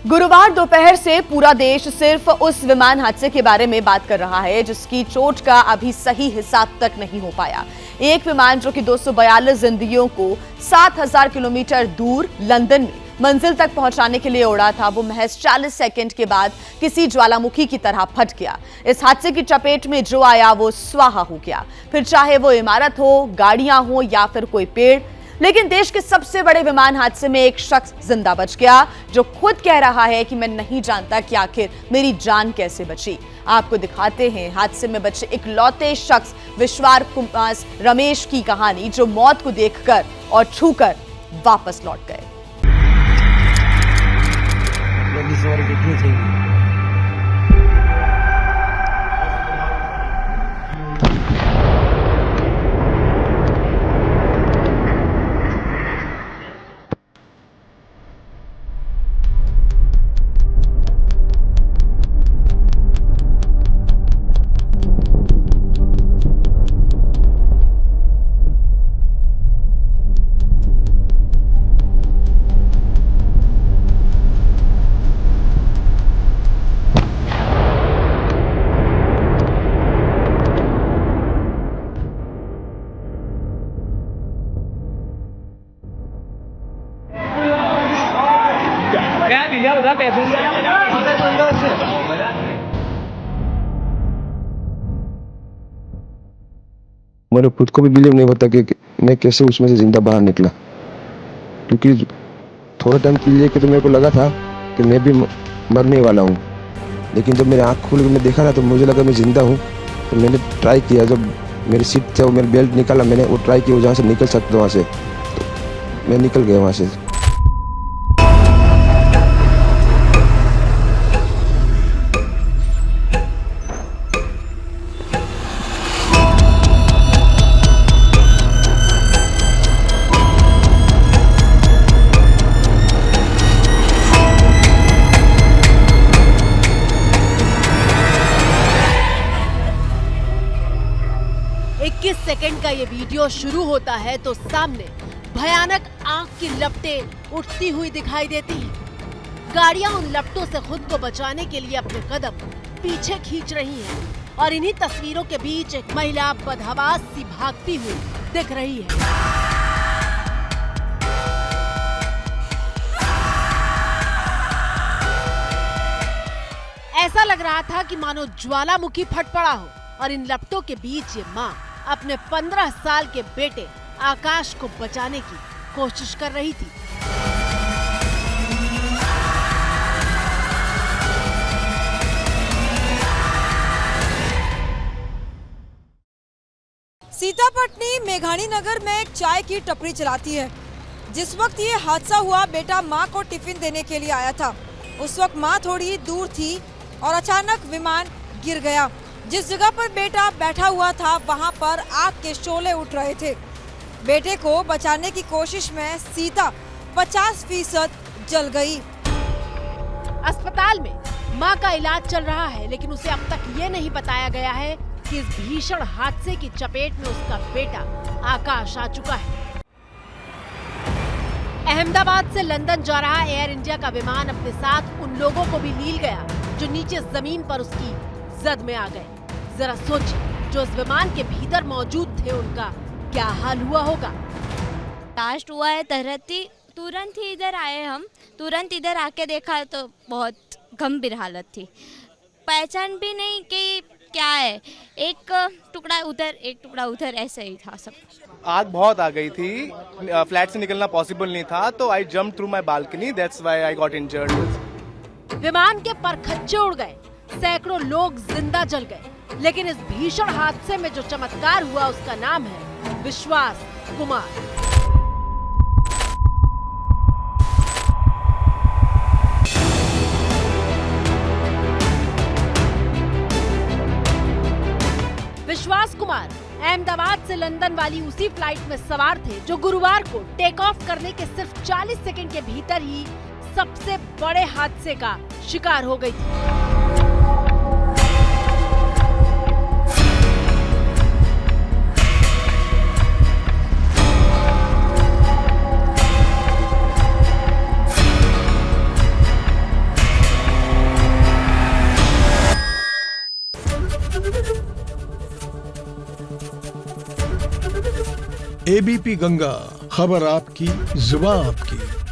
गुरुवार दोपहर से पूरा देश सिर्फ उस विमान हादसे के बारे में बात कर रहा है जिसकी चोट का अभी सही हिसाब तक नहीं हो पाया। एक विमान जो कि 242 जिंदगियों को 7000 किलोमीटर दूर लंदन में मंजिल तक पहुंचाने के लिए उड़ा था, वो महज 40 सेकंड के बाद किसी ज्वालामुखी की तरह फट गया। इस हादसे की चपेट में जो आया वो स्वाहा हो गया, फिर चाहे वो इमारत हो, गाड़ियां हो या फिर कोई पेड़। लेकिन देश के सबसे बड़े विमान हादसे में एक शख्स जिंदा बच गया जो खुद कह रहा है कि मैं नहीं जानता कि आखिर मेरी जान कैसे बची। आपको दिखाते हैं हादसे में बचे इकलौते शख्स विश्वास कुमार रमेश की कहानी, जो मौत को देखकर और छूकर वापस लौट गए। मेरे खुद को भी बिलीव नहीं होता कि मैं कैसे उसमें से जिंदा बाहर निकला, क्योंकि थोड़ा टाइम के लिए तो मेरे को लगा था कि मैं भी मरने वाला हूँ, लेकिन जब मेरी आँख खोल के मैं देखा ना तो मुझे लगा मैं जिंदा हूँ। तो मैंने ट्राई किया, जब मेरी सीट से वो मेरी बेल्ट निकाला, मैंने वो ट्राई किया जहाँ से निकल सकता वहाँ से, तो मैं निकल गया वहाँ से। सेकंड का ये वीडियो शुरू होता है तो सामने भयानक आग की लपटें उठती हुई दिखाई देती हैं। गाड़ियां उन लपटों से खुद को बचाने के लिए अपने कदम पीछे खींच रही हैं और इन्हीं तस्वीरों के बीच एक महिला बदहवास सी भागती हुई दिख रही है। ऐसा लग रहा था कि मानो ज्वालामुखी फट पड़ा हो और इन लपटों के बीच ये माँ अपने 15 साल के बेटे आकाश को बचाने की कोशिश कर रही थी। सीता पत्नी मेघानी नगर में एक चाय की टपरी चलाती है। जिस वक्त ये हादसा हुआ, बेटा मां को टिफिन देने के लिए आया था। उस वक्त मां थोड़ी दूर थी और अचानक विमान गिर गया। जिस जगह पर बेटा बैठा हुआ था वहां पर आग के शोले उठ रहे थे। बेटे को बचाने की कोशिश में सीता 50% जल गई। अस्पताल में मां का इलाज चल रहा है, लेकिन उसे अब तक ये नहीं बताया गया है कि इस भीषण हादसे की चपेट में उसका बेटा आकाश आ चुका है। अहमदाबाद से लंदन जा रहा एयर इंडिया का विमान अपने साथ उन लोगों को भी लील गया जो नीचे जमीन पर उसकी जद में आ गए। जरा सोचिए, जो इस विमान के भीतर मौजूद थे उनका क्या हाल हुआ होगा। ब्लास्ट हुआ है, तुरंत ही इधर आए हम। तुरंत इधर आके देखा तो बहुत गंभीर हालत थी। पहचान भी नहीं कि क्या है, एक टुकड़ा उधर एक टुकड़ा उधर, ऐसे ही था सब। आग बहुत आ गई थी, फ्लैट से निकलना पॉसिबल नहीं था, तो I jump through my balcony, that's why I got injured. विमान के परखच्चे उड़ गए, सैकड़ों लोग जिंदा जल गए, लेकिन इस भीषण हादसे में जो चमत्कार हुआ उसका नाम है विश्वास कुमार। विश्वास कुमार अहमदाबाद से लंदन वाली उसी फ्लाइट में सवार थे जो गुरुवार को टेक ऑफ करने के सिर्फ 40 सेकंड के भीतर ही सबसे बड़े हादसे का शिकार हो गई थी। एबीपी गंगा, खबर आपकी, जुबान आपकी।